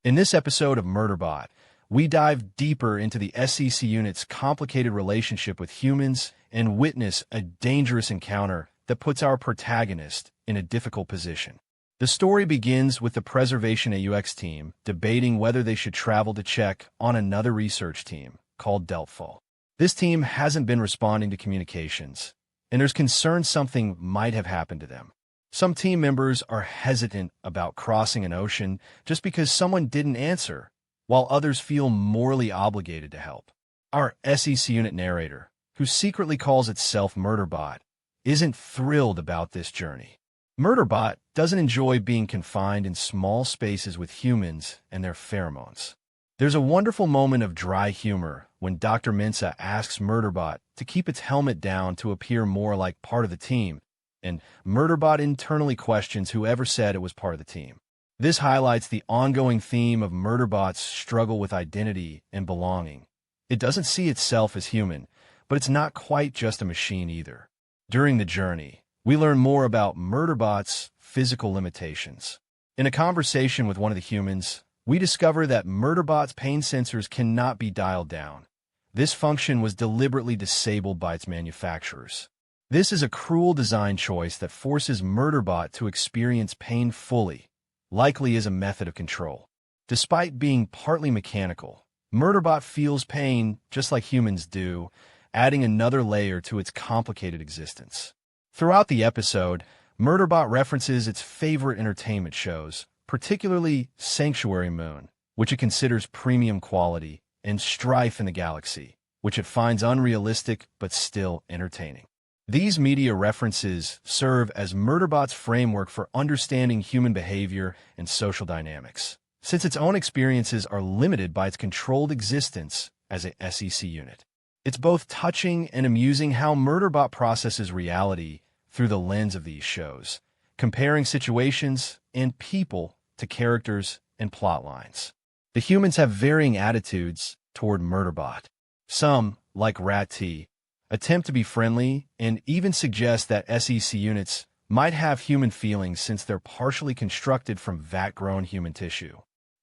In this episode of Murderbot, we dive deeper into the SecUnits' complicated relationship with humans and witness a dangerous encounter that puts our protagonist in a difficult position. The story begins with the PreservationAux team debating whether they should travel to check on another research team called DeltFall. This team hasn't been responding to communications, and there's concern something might have happened to them. Some team members are hesitant about crossing an ocean just because someone didn't answer, while others feel morally obligated to help. Our SecUnit narrator, who secretly calls itself Murderbot, isn't thrilled about this journey. Murderbot doesn't enjoy being confined in small spaces with humans and their pheromones. There's a wonderful moment of dry humor when Dr. Mensah asks Murderbot to keep its helmet down to appear more like part of the team, and Murderbot internally questions whoever said it was part of the team. This highlights the ongoing theme of Murderbot's struggle with identity and belonging. It doesn't see itself as human, but it's not quite just a machine either. During the journey, we learn more about Murderbot's physical limitations. In a conversation with one of the humans, we discover that Murderbot's pain sensors cannot be dialed down. This function was deliberately disabled by its manufacturers. This is a cruel design choice that forces Murderbot to experience pain fully, likely as a method of control. Despite being partly mechanical, Murderbot feels pain just like humans do, adding another layer to its complicated existence. Throughout the episode, Murderbot references its favorite entertainment shows, particularly Sanctuary Moon, which it considers premium quality, and Strife in the Galaxy, which it finds unrealistic but still entertaining. These media references serve as Murderbot's framework for understanding human behavior and social dynamics, since its own experiences are limited by its controlled existence as a SecUnit. It's both touching and amusing how Murderbot processes reality through the lens of these shows, comparing situations and people to characters and plot lines. The humans have varying attitudes toward Murderbot. Some, like Rat T, attempt to be friendly and even suggest that SecUnits might have human feelings since they're partially constructed from vat-grown human tissue.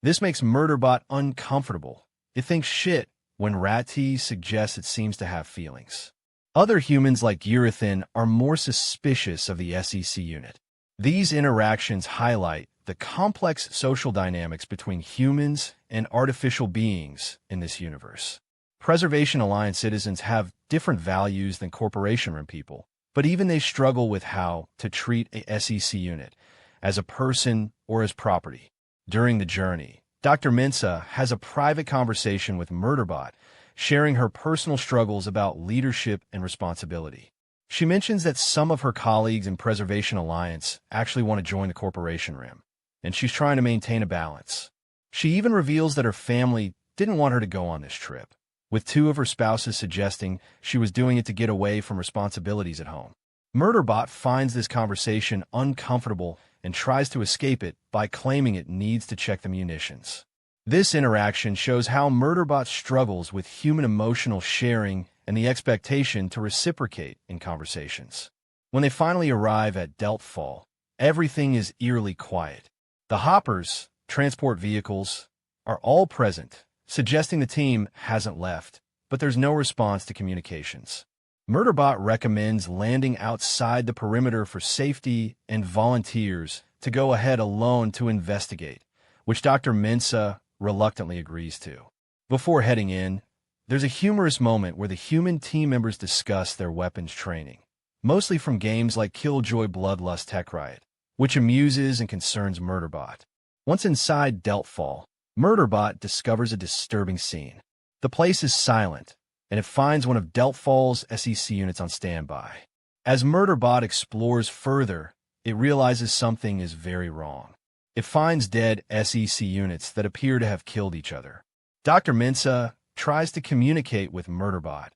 This makes Murderbot uncomfortable. It thinks shit when Rat T suggests it seems to have feelings. Other humans like Urethane are more suspicious of the SecUnit. These interactions highlight the complex social dynamics between humans and artificial beings in this universe. Preservation Alliance citizens have different values than Corporation Rim people, but even they struggle with how to treat a SecUnit as a person or as property. During the journey, Dr. Mensah has a private conversation with Murderbot, sharing her personal struggles about leadership and responsibility. She mentions that some of her colleagues in Preservation Alliance actually want to join the Corporation Rim, and she's trying to maintain a balance. She even reveals that her family didn't want her to go on this trip, with two of her spouses suggesting she was doing it to get away from responsibilities at home. Murderbot finds this conversation uncomfortable and tries to escape it by claiming it needs to check the munitions. This interaction shows how Murderbot struggles with human emotional sharing and the expectation to reciprocate in conversations. When they finally arrive at DeltFall, everything is eerily quiet. The hoppers, transport vehicles, are all present, suggesting the team hasn't left, but there's no response to communications. Murderbot recommends landing outside the perimeter for safety and volunteers to go ahead alone to investigate, which Dr. Mensah reluctantly agrees to. Before heading in, there's a humorous moment where the human team members discuss their weapons training, mostly from games like Killjoy Bloodlust Tech Riot, which amuses and concerns Murderbot. Once inside DeltFall, Murderbot discovers a disturbing scene. The place is silent, and it finds one of DeltFall's SecUnits on standby. As Murderbot explores further, it realizes something is very wrong. It finds dead SecUnits that appear to have killed each other. Dr. Mensah tries to communicate with Murderbot,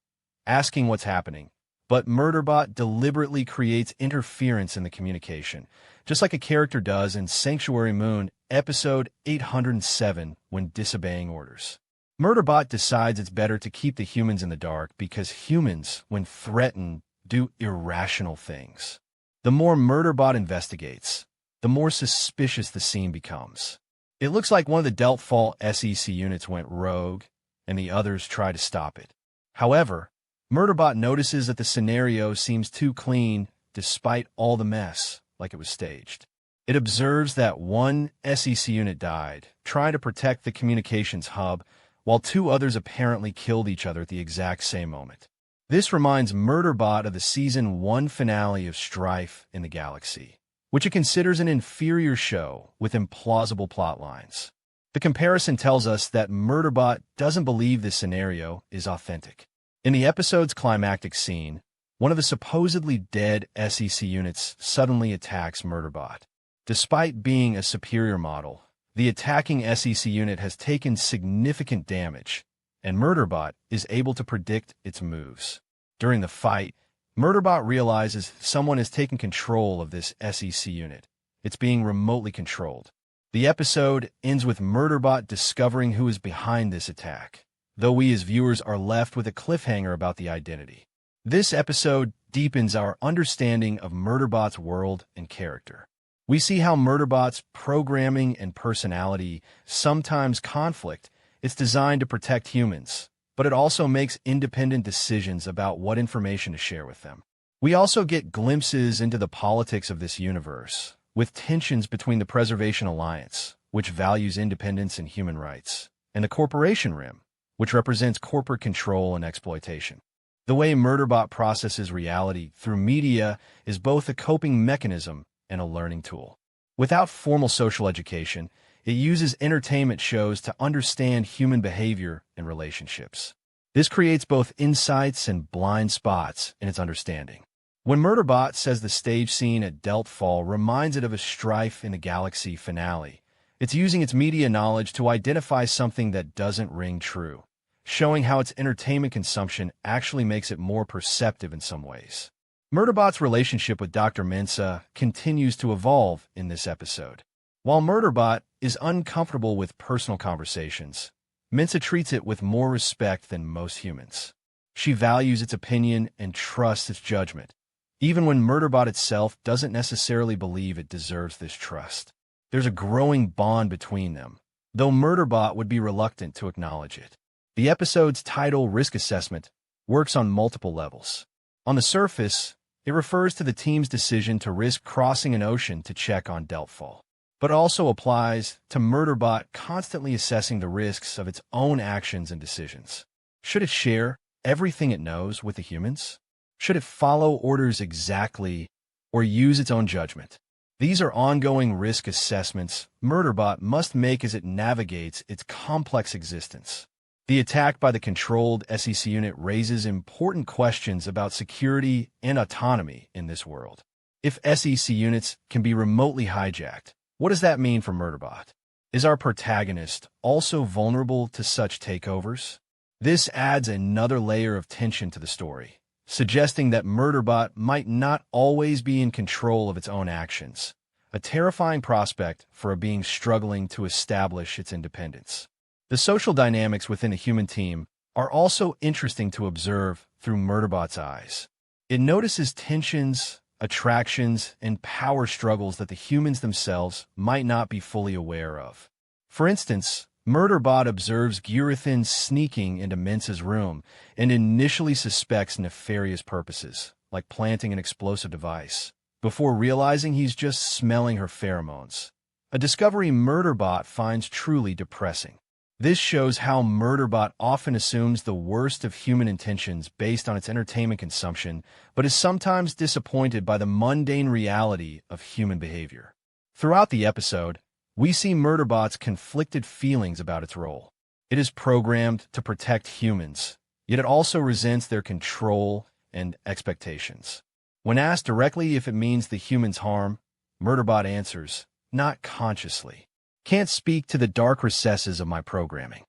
asking what's happening, but Murderbot deliberately creates interference in the communication, just like a character does in Sanctuary Moon, episode 807, when disobeying orders. Murderbot decides it's better to keep the humans in the dark because humans, when threatened, do irrational things. The more Murderbot investigates, the more suspicious the scene becomes. It looks like one of the DeltFall SEC units went rogue, and the others try to stop it. However, Murderbot notices that the scenario seems too clean despite all the mess, like it was staged. It observes that one SEC unit died, trying to protect the communications hub, while two others apparently killed each other at the exact same moment. This reminds Murderbot of the Season 1 finale of Strife in the Galaxy, which it considers an inferior show with implausible plot lines. The comparison tells us that Murderbot doesn't believe this scenario is authentic. In the episode's climactic scene, one of the supposedly dead SEC units suddenly attacks Murderbot. Despite being a superior model, the attacking SEC unit has taken significant damage, and Murderbot is able to predict its moves. During the fight, Murderbot realizes someone has taken control of this SEC unit. It's being remotely controlled. The episode ends with Murderbot discovering who is behind this attack, though we as viewers are left with a cliffhanger about the identity. This episode deepens our understanding of Murderbot's world and character. We see how Murderbot's programming and personality sometimes conflict. It's designed to protect humans, but it also makes independent decisions about what information to share with them. We also get glimpses into the politics of this universe, with tensions between the Preservation Alliance, which values independence and human rights, and the Corporation Rim, which represents corporate control and exploitation. The way Murderbot processes reality through media is both a coping mechanism and a learning tool. Without formal social education, it uses entertainment shows to understand human behavior and relationships. This creates both insights and blind spots in its understanding. When Murderbot says the stage scene at DeltFall reminds it of a Strife in the Galaxy finale, it's using its media knowledge to identify something that doesn't ring true, showing how its entertainment consumption actually makes it more perceptive in some ways. Murderbot's relationship with Dr. Mensah continues to evolve in this episode. While Murderbot is uncomfortable with personal conversations, Mensah treats it with more respect than most humans. She values its opinion and trusts its judgment, even when Murderbot itself doesn't necessarily believe it deserves this trust. There's a growing bond between them, though Murderbot would be reluctant to acknowledge it. The episode's title, Risk Assessment, works on multiple levels. On the surface, it refers to the team's decision to risk crossing an ocean to check on DeltFall, but also applies to Murderbot constantly assessing the risks of its own actions and decisions. Should it share everything it knows with the humans? Should it follow orders exactly or use its own judgment? These are ongoing risk assessments Murderbot must make as it navigates its complex existence. The attack by the controlled SEC unit raises important questions about security and autonomy in this world. If SEC units can be remotely hijacked, what does that mean for Murderbot? Is our protagonist also vulnerable to such takeovers? This adds another layer of tension to the story, suggesting that Murderbot might not always be in control of its own actions, a terrifying prospect for a being struggling to establish its independence. The social dynamics within a human team are also interesting to observe through Murderbot's eyes. It notices tensions, attractions, and power struggles that the humans themselves might not be fully aware of. For instance, Murderbot observes Gurathan sneaking into Mensah's room and initially suspects nefarious purposes, like planting an explosive device, before realizing he's just smelling her pheromones, a discovery Murderbot finds truly depressing. This shows how Murderbot often assumes the worst of human intentions based on its entertainment consumption, but is sometimes disappointed by the mundane reality of human behavior. Throughout the episode, we see Murderbot's conflicted feelings about its role. It is programmed to protect humans, yet it also resents their control and expectations. When asked directly if it means the humans harm, Murderbot answers, "Not consciously. Can't speak to the dark recesses of my programming."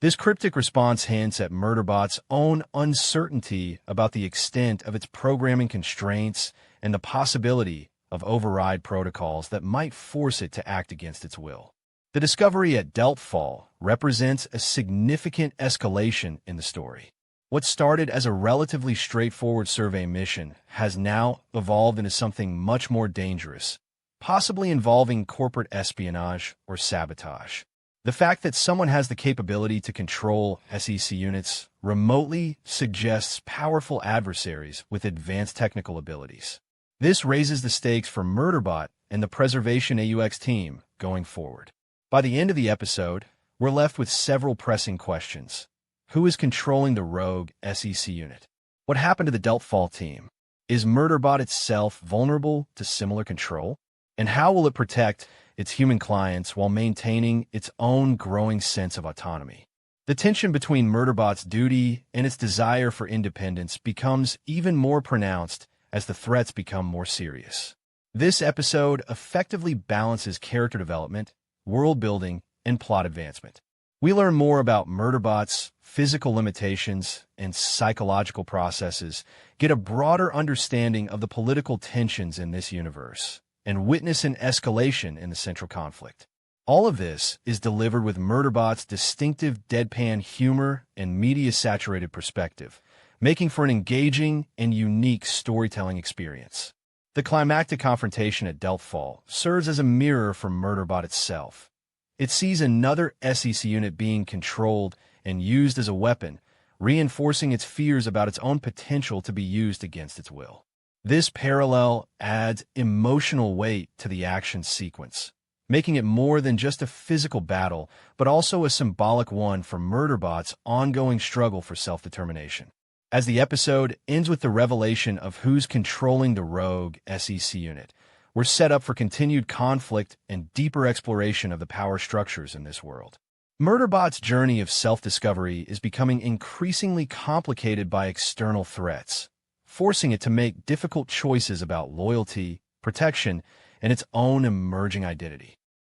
This cryptic response hints at Murderbot's own uncertainty about the extent of its programming constraints and the possibility of override protocols that might force it to act against its will. The discovery at DeltFall represents a significant escalation in the story. What started as a relatively straightforward survey mission has now evolved into something much more dangerous, possibly involving corporate espionage or sabotage. The fact that someone has the capability to control SecUnits remotely suggests powerful adversaries with advanced technical abilities. This raises the stakes for Murderbot and the PreservationAux team going forward. By the end of the episode, we're left with several pressing questions. Who is controlling the rogue SecUnit? What happened to the DeltFall team? Is Murderbot itself vulnerable to similar control? And how will it protect its human clients while maintaining its own growing sense of autonomy? The tension between Murderbot's duty and its desire for independence becomes even more pronounced as the threats become more serious. This episode effectively balances character development, world building, and plot advancement. We learn more about Murderbot's physical limitations and psychological processes, get a broader understanding of the political tensions in this universe, and witness an escalation in the central conflict. All of this is delivered with Murderbot's distinctive deadpan humor and media-saturated perspective, making for an engaging and unique storytelling experience. The climactic confrontation at DeltFall serves as a mirror for Murderbot itself. It sees another SecUnit being controlled and used as a weapon, reinforcing its fears about its own potential to be used against its will. This parallel adds emotional weight to the action sequence, making it more than just a physical battle, but also a symbolic one for Murderbot's ongoing struggle for self-determination. As the episode ends with the revelation of who's controlling the rogue SecUnit, we're set up for continued conflict and deeper exploration of the power structures in this world. Murderbot's journey of self-discovery is becoming increasingly complicated by external threats, forcing it to make difficult choices about loyalty, protection, and its own emerging identity.